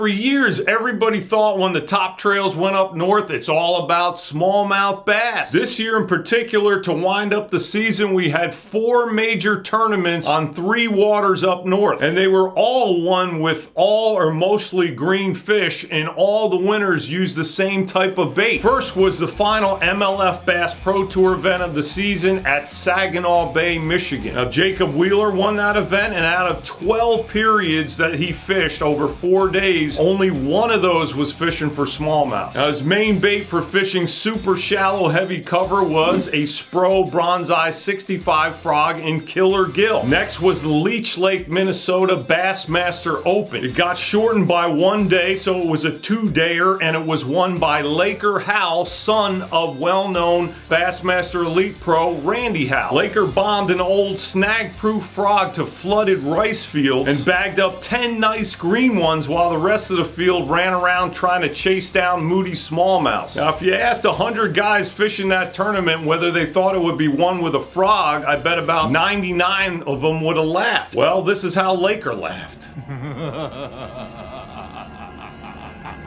For years, everybody thought when the top trails went up north, it's all about smallmouth bass. This year in particular, to wind up the season, we had 4 major tournaments on 3 waters up north. And they were all won with all or mostly green fish, and all the winners used the same type of bait. First was the final MLF Bass Pro Tour event of the season at Saginaw Bay, Michigan. Now, Jacob Wheeler won that event, and out of 12 periods that he fished over 4 days, only one of those was fishing for smallmouth. Now, his main bait for fishing super shallow heavy cover was a Spro Bronzeye 65 frog in killer gill. Next was the Leech Lake, Minnesota Bassmaster Open. It got shortened by 1 day, so it was a 2-dayer, and it was won by Laker Howell, son of well-known Bassmaster Elite Pro Randy Howell. Laker bombed an old snag-proof frog to flooded rice fields and bagged up 10 nice green ones while the rest of the field ran around trying to chase down moody smallmouths. Now, if you asked 100 guys fishing that tournament whether they thought it would be won with a frog, I bet about 99 of them would have laughed. Well, this is how Laker laughed.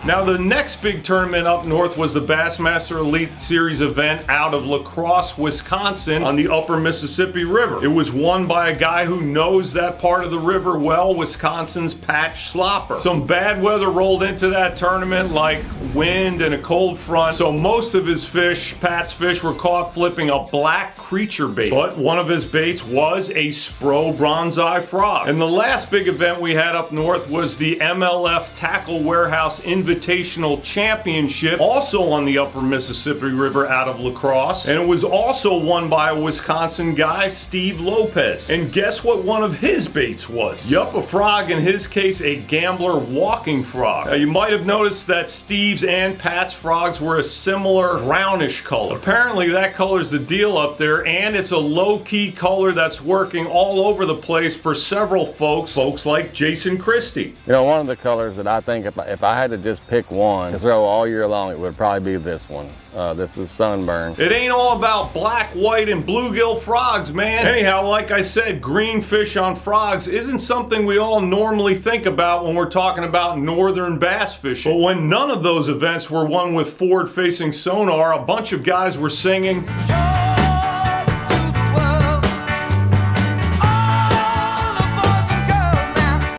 Now, the next big tournament up north was the Bassmaster Elite Series event out of La Crosse, Wisconsin on the upper Mississippi River. It was won by a guy who knows that part of the river well, Wisconsin's Patch Slopper. Some bad weather rolled into that tournament, like wind and a cold front, so most of his fish, Pat's fish, were caught flipping a black creature bait. But one of his baits was a Spro Bronzeye frog. And the last big event we had up north was the MLF Tackle Warehouse Invitational Championship, also on the upper Mississippi River out of La Crosse, and it was also won by a Wisconsin guy, Steve Lopez. And guess what one of his baits was? Yup, a frog, in his case a gambler walking frog. Now, you might have noticed that Steve's and Pat's frogs were a similar brownish color. Apparently that color's the deal up there, and it's a low-key color that's working all over the place for several folks like Jason Christie. You know, one of the colors that I think if I had to just pick one to throw all year long, it would probably be this one. This is Sunburn. It ain't all about black, white, and bluegill frogs, man. Anyhow, like I said, green fish on frogs isn't something we all normally think about when we're talking about northern bass fishing. But when none of those events were won with forward-facing sonar, a bunch of guys were singing,